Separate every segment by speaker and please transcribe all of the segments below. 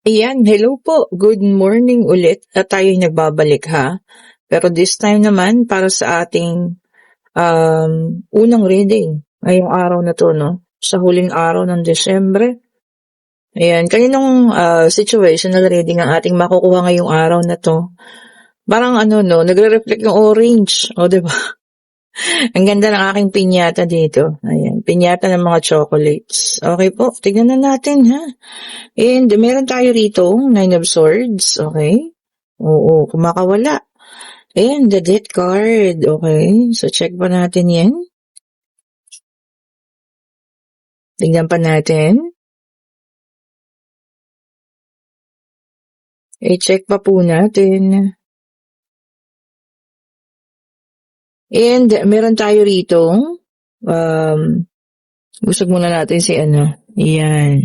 Speaker 1: Ayan, hello po. Good morning ulit at tayo'y nagbabalik ha. Pero this time naman para sa ating unang reading ngayong araw na to, no? Sa huling araw ng Desyembre. Ayan, kaninong situational reading ang ating makukuha ngayong araw na to? Parang no, nagre-reflect yung orange. O, diba? Ang ganda ng aking pinyata dito. Ayan, pinyata ng mga chocolates. Okay po, tignan na natin ha. And meron tayo rito, Nine of Swords, okay? Oo, kumakawala. And the Death card, okay? So check pa natin yan. Tignan pa natin. I-check pa po natin. And meron tayo rito, gusto muna natin si yan,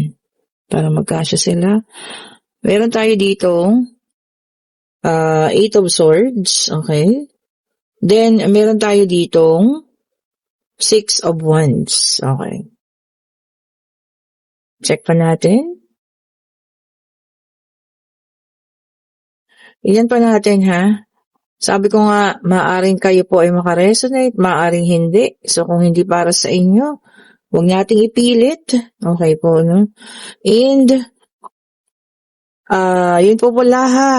Speaker 1: para magkasya sila. Meron tayo dito, Eight of Swords, okay? Then, meron tayo ditong Six of Wands, okay? Check pa natin. Iyan pa natin ha. Sabi ko nga, maaring kayo po ay makaresonate, maaring hindi. So, kung hindi para sa inyo, huwag nating ipilit. Okay po, no? And, yun po pala ha.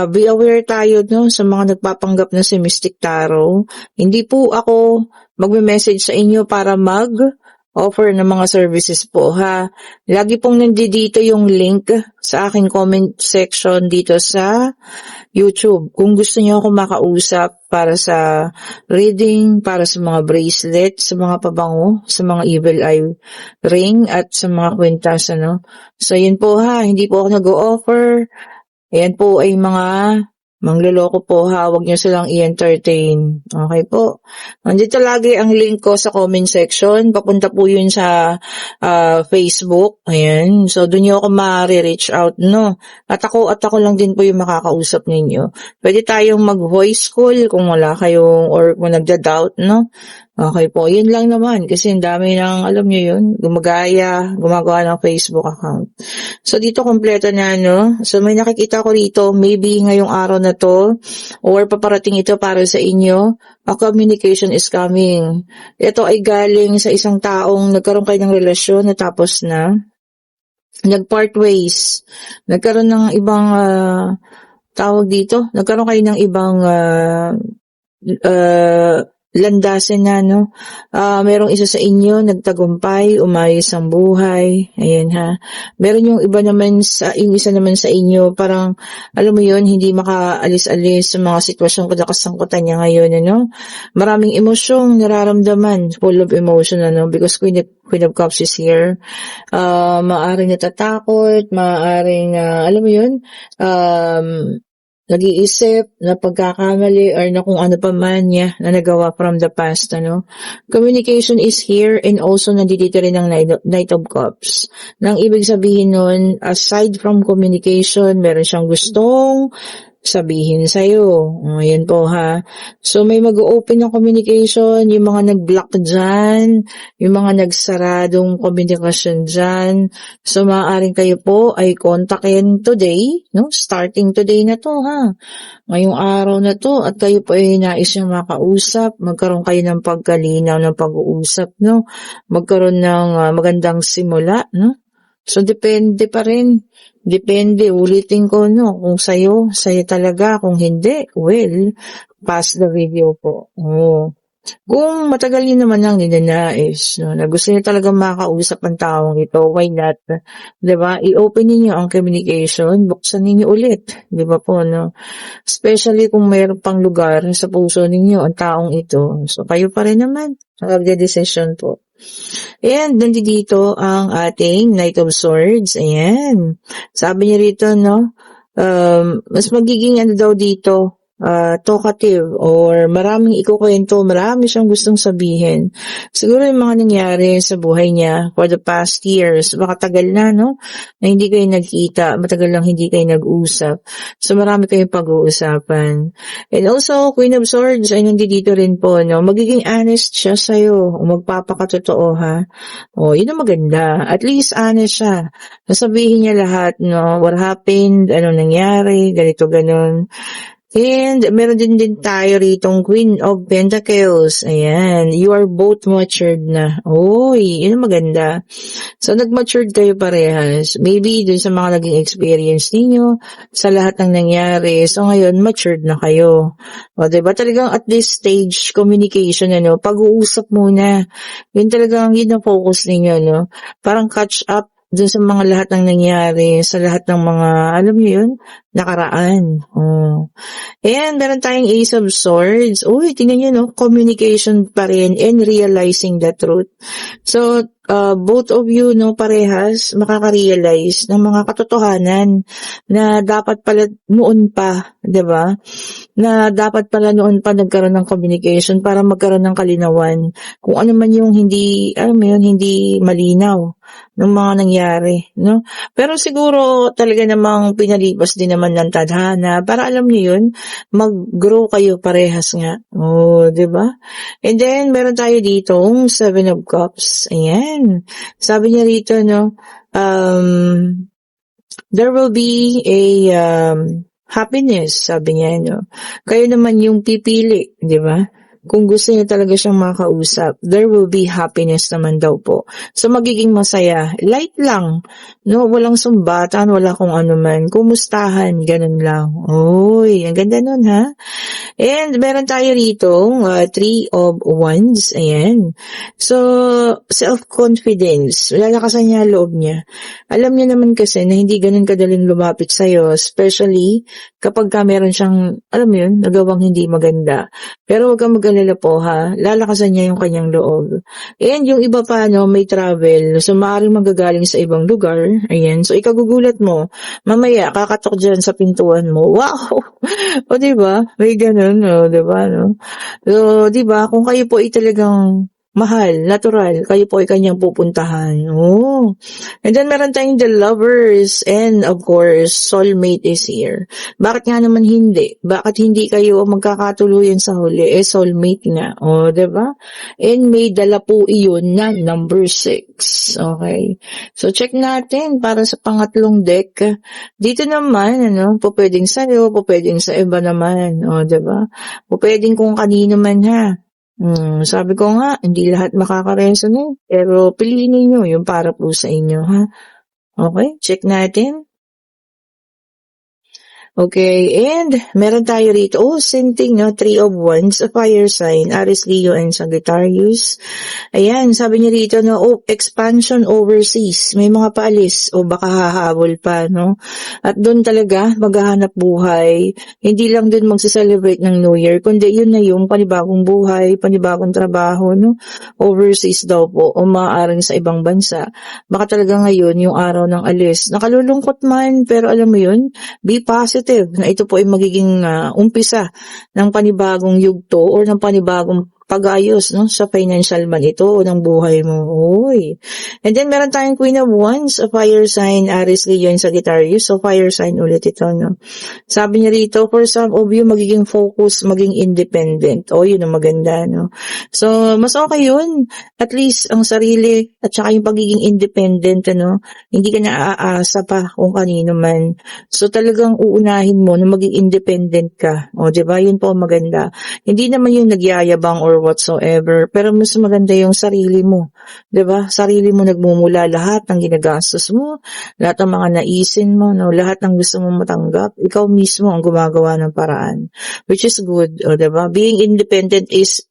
Speaker 1: Be aware tayo, no, sa mga nagpapanggap na si Mystic Tarot. Hindi po ako magme-message sa inyo para offer ng mga services po ha. Lagi pong nandito yung link sa aking comment section dito sa YouTube. Kung gusto niyo ako makausap para sa reading, para sa mga bracelet, sa mga pabango, sa mga evil eye ring at sa mga kwintas, So yun po ha, hindi po ako nag-o-offer. Ayan po ay mga mangloloko po ha, huwag niyo silang i-entertain. Okay po. Nandito lagi ang link ko sa comment section. Papunta po yun sa Facebook. Ayan. So, doon niyo ako ma-reach out, no? At ako lang din po yung makakausap ninyo. Pwede tayong mag-voice call kung wala kayong, or kung nagda-doubt, no? Okay po, yun lang naman kasi ang dami ng, alam nyo yun, gumagawa ng Facebook account. So dito kompleto na, no? So may nakikita ko rito, maybe ngayong araw na to, or paparating ito para sa inyo, a communication is coming. Ito ay galing sa isang taong nagkaroon kayo ng relasyon na tapos na, nag-part ways, nagkaroon ng ibang, tawag dito, nagkaroon kayo ng ibang, landasin na, no? Merong isa sa inyo, nagtagumpay, umayos ang buhay. Ayan ha. Meron yung isa naman sa inyo, parang, alam mo yun, hindi makaalis-alis sa mga sitwasyong kasangkutan niya ngayon, Maraming emosyong nararamdaman, full of emotion, because Queen of Cups is here. Maaring natatakot, maaring, alam mo yun, nag-iisip na pagkakamali or na kung ano pa man niya na nagawa from the past, Communication is here and also nandito rin ang Knight of Cups. Nang ibig sabihin nun, aside from communication, meron siyang gustong sabihin sa'yo. Ayan po ha. So may mag-open ng communication, yung mga nag-block dyan, yung mga nagsaradong komunikasyon dyan. So maaaring kayo po ay kontakin today, no? Starting today na to ha. Ngayong araw na to at kayo po ay nais nyo makausap, magkaroon kayo ng pagkalinaw ng pag-uusap, no? Magkaroon ng magandang simula, no? So, depende pa rin. Depende, ulitin ko, no? Kung sa'yo talaga. Kung hindi, well, pass the video po. Oh. Kung matagal niyo naman lang ninanais, no, na gusto niyo talaga makausap ang taong ito, why not? Diba? I-open niyo ang communication, buksan niyo ulit. Diba po, no? Especially kung mayroon pang lugar sa puso ninyo ang taong ito. So, kayo pa rin naman. Magde-decision po. And nandito ang ating Knight of Swords. Ayan. Sabi niya rito, no? Mas magiging daw dito, talkative or maraming ikukuwento, marami siyang gustong sabihin. Siguro yung mga nangyari sa buhay niya for the past years, baka tagal na, no? Na hindi kayo nagkita, matagal lang hindi kayo nag-usap. So marami kayong pag-uusapan. And also, Queen of Swords ay nandito rin po, no? Magiging honest siya sa'yo, o magpapakatotoo, ha? O, yun ang maganda. At least honest siya. Sasabihin niya lahat, no? What happened, anong nangyari, ganito, ganon. And meron din tayo ritong Queen of Pentacles. Ayan, you are both matured na. Uy, yun ang maganda. So, nag-matured kayo parehas. Maybe dun sa mga naging experience ninyo, sa lahat ng nangyari. So, ngayon, matured na kayo. O, diba? Talagang at this stage, communication, ano, pag-uusap muna. Yun talagang, yun ang focus ninyo, no? Parang catch up dun sa mga lahat ng nangyari, sa lahat ng mga, alam niyo yun, nakaraan. Oh. And meron tayong Ace of Swords. Uy, tingnan nyo, no? Communication pa rin and realizing the truth. So, both of you, no, parehas, makaka-realize ng mga katotohanan na dapat pala noon pa, 'di ba? Na dapat pala noon pa nagkaroon ng communication para magkaroon ng kalinawan. Kung ano man yung hindi, alam mo yun, hindi malinaw ng mga nangyari, no? Pero siguro talaga namang pinalipas din naman ng tadhana para alam niyo yun, mag-grow kayo parehas nga. Oh, 'di ba? And then meron tayo dito, Seven of Cups. Ayan. Sabi niya rito, no, there will be a happiness, sabi niya, no. Kayo naman yung pipili, 'di ba? Kung gusto niya talaga siyang makausap, there will be happiness naman daw po. So, magiging masaya. Light lang. No, walang sumbatan, wala kung ano man. Kumustahan, ganun lang. Uy, ang ganda nun, ha? And meron tayo rito, Three of Wands. Ayan. So, self-confidence. Lalakasan niya loob niya. Alam niya naman kasi na hindi ganun kadaling lumapit sa'yo, especially kapag ka meron siyang, alam mo yun, nagawang hindi maganda. Pero huwag kang mag-alala po, ha. Lalakasan niya yung kanyang loob. And yung iba pa, no, may travel. So, maaaring magagaling sa ibang lugar. Ayan. So, ikagugulat mo. Mamaya, kakatok dyan sa pintuan mo. Wow! O, diba? May ganun, o, diba, no? So, diba? Kung kayo po ay talagang mahal, natural, kayo po ay kanyang pupuntahan. Oh. And then meron tayong the lovers and of course, soulmate is here. Bakit nga naman hindi? Bakit hindi kayo magkakatuluyan sa huli? Eh, soulmate nga. Oh, diba? And may dala po iyon na number 6. Okay. So, check natin para sa pangatlong deck. Dito naman, ano, po pwedeng sa'yo, po pwedeng sa iba naman. Oh, diba? Po pwedeng kung kanino man, ha. Sabi ko nga, hindi lahat makaka-resonate, pero piliin niyo yung para po sa inyo, ha? Okay, check natin. Okay, and meron tayo rito, sinting, no, Three of Wands, a fire sign, Aries, Leo, and Sagittarius. Ayan, sabi niya rito, no, expansion overseas, may mga paalis, o baka hahabol pa, no? At doon talaga, maghahanap buhay, hindi lang doon magse-celebrate ng New Year, kundi yun na yung panibagong buhay, panibagong trabaho, no? Overseas daw po, o maaaring sa ibang bansa. Baka talaga ngayon, yung araw ng alis, nakalulungkot man, pero alam mo yun, be positive na ito po ay magiging umpisa ng panibagong yugto or ng panibagong pag-ayos, no, sa financial man ito o ng buhay mo. Uy. And then meron tayong Queen of Wands, a fire sign, Aries, Leo, and Sagittarius. So fire sign ulit ito, no. Sabi niya rito, for some of you, magiging focus, maging independent. O, yun ang maganda, no. So, mas okay yun. At least, ang sarili at saka yung pagiging independent, ano, hindi ka na-aasa pa kung kanino man. So, talagang uunahin mo na maging independent ka. O, diba? Yun po ang maganda. Hindi naman yung nagyayabang or whatsoever, pero mas maganda yung sarili mo. 'Di ba? Sarili mo nagmumula lahat ng ginagastos mo, lahat ng mga naisin mo, no, lahat ng gusto mo matanggap, ikaw mismo ang gumagawa ng paraan. Which is good, 'di ba? Being independent is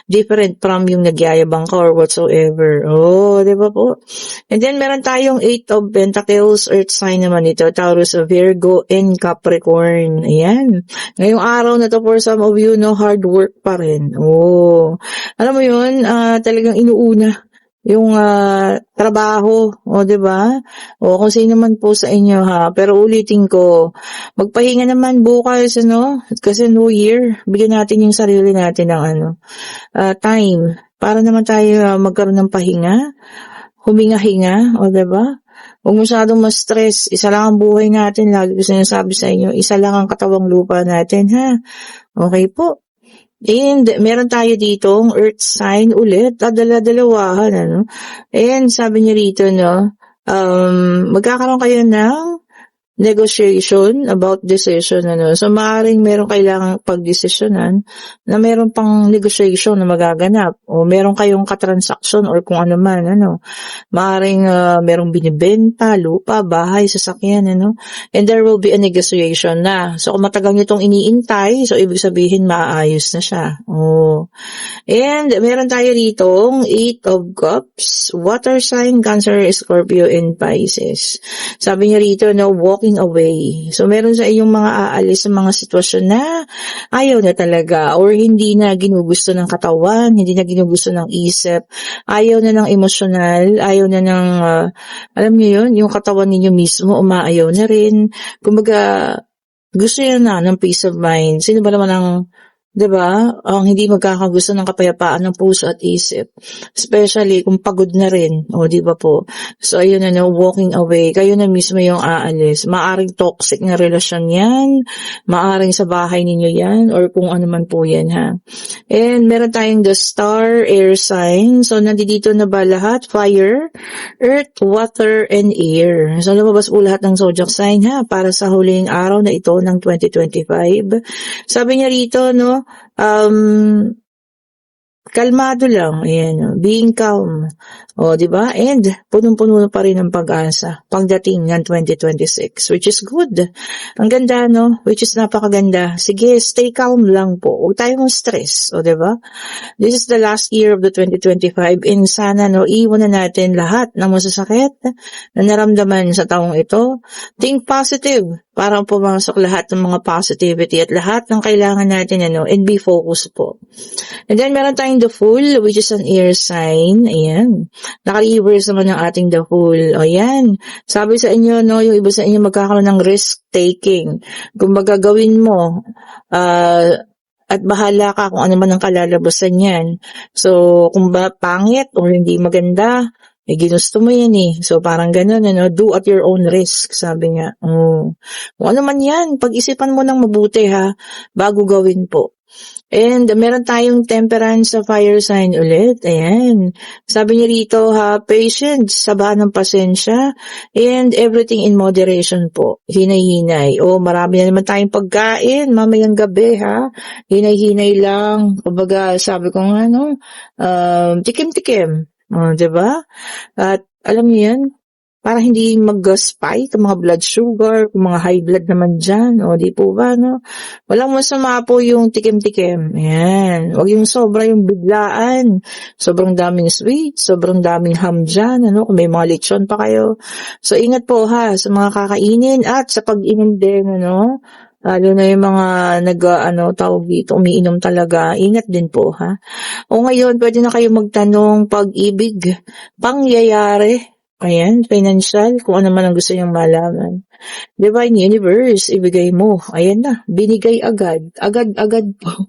Speaker 1: different from yung nagyayabang ka or whatsoever. Oh, di ba po? And then, meron tayong 8 of Pentacles, Earth sign naman ito, Taurus, Virgo, and Capricorn. Ayan. Ngayong araw na to, for some of you, no, hard work pa rin. Oh. Alam mo yun, talagang inuuna yung trabaho, o 'di ba? O kung sino man po sa inyo ha, pero ulitin ko, magpahinga naman bukas ano, kasi New Year, bigyan natin yung sarili natin ng time para naman tayo magkaroon ng pahinga, huminga-hinga, o 'di ba? Huwag masyadong ma-stress, isa lang ang buhay natin, lagi ko sinasabi sa inyo, isa lang ang katawang lupa natin ha. Okay po. And meron tayo ditong earth sign ulit, dala-dalawahan ano. And sabi niya rito 'no, magkakaroon kayo ng negotiation about decision ano. So maaaring meron kailangang pagdesisyonan na meron pang negotiation na magaganap o meron kayong katransaksyon or kung ano man ano. Maaaring merong binibenta, lupa, bahay, sasakyan ano. And there will be a negotiation na. So kung matagal niyo 'tong iniintay, so ibig sabihin maaayos na siya. Oh. And meron tayo ditong Eight of Cups, water sign, Cancer, Scorpio, and Pisces. Sabi niya rito, no, walking away. So meron sa iyong mga aalis sa mga sitwasyon na ayaw na talaga or hindi na ginugusto ng katawan, hindi na ginugusto ng isip, ayaw na ng emosyonal, ayaw na ng, alam niyo yun, yung katawan ninyo mismo, umaayaw na rin. Kumbaga, gusto niya na ng peace of mind. Sino ba naman ang 'di ba, ang hindi magkakagusto ng kapayapaan ng puso at isip, especially kung pagod na rin, o 'di ba po? So ayun ano, walking away, kayo na mismo yung aalis. Maaring toxic na relasyon 'yan, maaring sa bahay ninyo 'yan or kung ano man po 'yan ha. And meron tayong the star, air sign. So nandito na ba lahat? Fire, earth, water, and air. So lumabas po lahat ng zodiac sign ha para sa huling araw na ito ng 2025. Sabi niya rito no, kalmado lang, ayan, being calm. O, di ba? And punong-puno pa rin ng pag-asa pagdating ng 2026, which is good. Ang ganda, no? Which is napakaganda. Sige, stay calm lang po. Huwag tayong stress, o, di ba? This is the last year of the 2025 and sana, no, iwan na natin lahat ng masasakit na naramdaman sa taong ito. Think positive para pumasok lahat ng mga positivity at lahat ng kailangan natin, ano, and be focused po. And then, meron tayong the Fool, which is an air sign. Ayan. Naka-reverse naman ang ating the Fool. O, yan. Sabi sa inyo, no, yung iba sa inyo magkakaroon ng risk-taking. Kung magagawin mo, at bahala ka kung ano man ang kalalabasan yan. So, kung ba pangit o hindi maganda, ginusto mo yan eh. So, parang ganun, ano, do at your own risk, sabi nga. Kung ano man yan, pag-isipan mo ng mabuti ha, bago gawin po. And meron tayong temperance sa fire sign ulit. Ayan. Sabi niya rito ha, patience, sabahan ng pasensya, and everything in moderation po. Hinay-hinay. O, marami na naman tayong pagkain, mamayang gabi ha. Hinay-hinay lang. Kumbaga, sabi ko nga, no, tikim-tikim. O, diba? At alam niyo yan, para hindi mag-spike ang mga blood sugar, kung mga high blood naman dyan, o di po ba, no? Walang masama po yung tikim-tikim. Ayan. Huwag yung sobra yung biglaan. Sobrang daming sweet, sobrang daming ham dyan, ano? Kung may mga lechon pa kayo. So, ingat po ha sa mga kakainin at sa pag-inom din, ano? Lalo na yung mga tawag dito, umiinom talaga. Ingat din po, ha? O ngayon, pwede na kayo magtanong pag-ibig, pangyayari, ayan, financial, kung ano man ang gusto niyang malaman. Divine Universe, ibigay mo. Ayan na, binigay agad. Agad-agad po.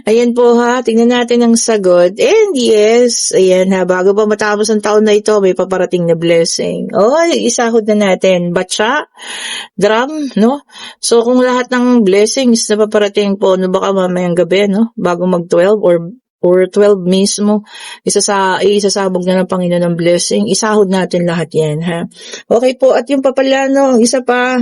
Speaker 1: Ayan po ha, tingnan natin ang sagot. And yes, ayan ha, bago pa matapos ang taon na ito, may paparating na blessing. Isahod na natin. Batsa, drum, no? So kung lahat ng blessings na paparating po, no, baka mamayang gabi, no? Bago mag-12 or 12 mismo, isasabog na ng Panginoon ng blessing, isahod natin lahat yan, ha? Okay po, at yung papala, no, isa pa,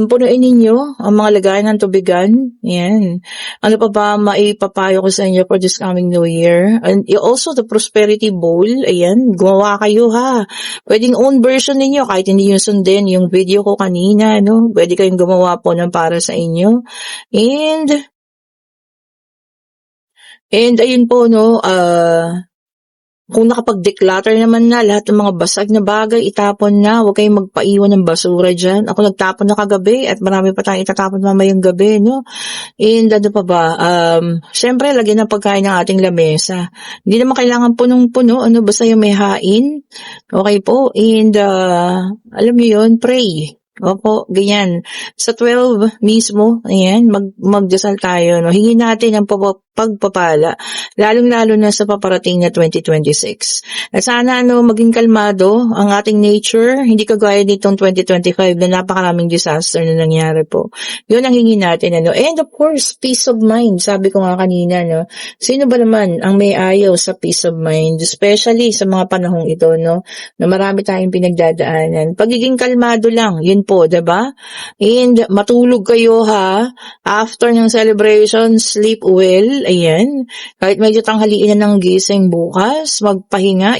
Speaker 1: punuin ninyo ang mga lagayan ng tubigan, yan. Ano pa ba maipapayo ko sa inyo for this coming New Year? And also, the Prosperity Bowl, ayan, gumawa kayo, ha? Pwedeng own version ninyo, kahit hindi nyo sundin yung video ko kanina, no? Pwede kayong gumawa po ng para sa inyo. And ayun po, no, Kung nakapag-declutter naman na lahat ng mga basag na bagay, itapon na. Huwag kayong magpaiwan ng basura dyan. Ako nagtapon na kagabi at marami pa tayong itatapon mamayang gabi, no? And ano pa ba? Syempre, lagyan ng pagkain ng ating lamesa. Hindi naman kailangan punong-puno, ano, basta yung may hain. Okay po. And alam niyo yun, pray. Opo, ganyan. Sa 12 mismo, ayan, magdasal tayo, no? Hingin natin ang pagpapala, lalong-lalo na sa paparating na 2026. At sana, maging kalmado ang ating nature, hindi kagaya nitong 2025 na napakaraming disaster na nangyari po. Yun ang hingin natin, ano? And of course, peace of mind, sabi ko nga kanina, no? Sino ba naman ang may ayaw sa peace of mind, especially sa mga panahong ito, no? Na marami tayong pinagdadaanan. Pagiging kalmado lang, yun po, 'di ba? And matulog kayo ha. After ng celebration, sleep well. Ayan. Kahit medyo tanghaliin na ng gising bukas, ipahinga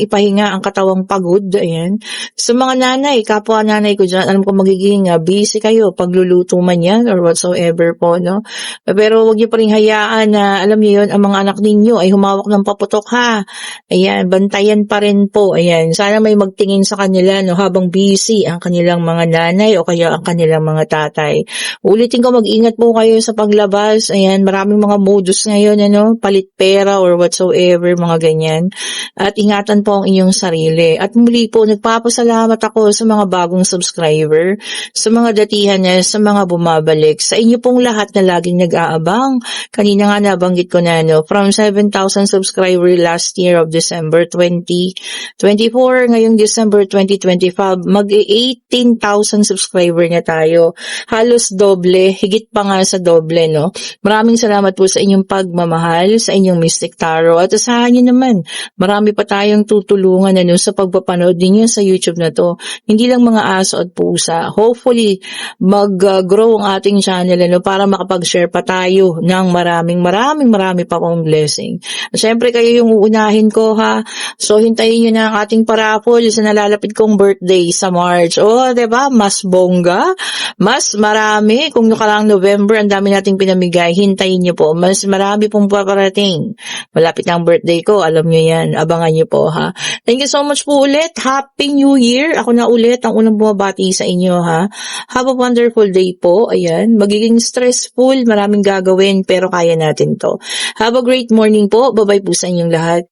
Speaker 1: ang katawang pagod. Ayan. Sa mga nanay, kapwa nanay ko dyan, alam ko magiging busy kayo pagluluto man yan or whatsoever po, no? Pero huwag niyo pa rin hayaan na, alam niyo yun, ang mga anak ninyo ay humawak ng paputok ha. Ayan, bantayan pa rin po. Ayan. Sana may magtingin sa kanila, no, habang busy ang kanilang mga nanay o kaya ang kanilang mga tatay. Ulitin ko, mag-ingat po kayo sa paglabas. Ayan, maraming mga modus ngayon, ano, palit pera or whatsoever, mga ganyan. At ingatan po ang inyong sarili. At muli po, nagpapasalamat ako sa mga bagong subscriber, sa mga datihan niya, sa mga bumabalik, sa inyo pong lahat na laging nag-aabang. Kanina nga nabanggit ko na, no, from 7,000 subscriber last year of December 2024, ngayong December 2025, mag-18,000 subscriber na tayo. Halos doble, higit pa nga sa doble, no? Maraming salamat po sa inyong pagmamahal, sa inyong Mystic Tarot. At asahan nyo naman, marami pa tayong tutulungan, ano, sa pagpapanood ninyo sa YouTube na to. Hindi lang mga aso at pusa. Hopefully, mag-grow ang ating channel, ano, para makapag-share pa tayo ng marami pa pong blessing. At syempre, kayo yung uunahin ko, ha? So, hintayin nyo na ang ating paraffol sa nalalapit kong birthday sa March. Oh, 'di ba? Mas bongga, mas marami. Kung nakaraang November, ang dami nating pinamigay. Hintayin nyo po. Mas marami pong paparating. Malapit na ang birthday ko. Alam nyo yan. Abangan nyo po, ha? Thank you so much po ulit. Happy New Year. Ako na ulit ang unang bumabati sa inyo, ha? Have a wonderful day po. Ayan. Magiging stressful. Maraming gagawin, pero kaya natin to. Have a great morning po. Bye-bye po sa inyong lahat.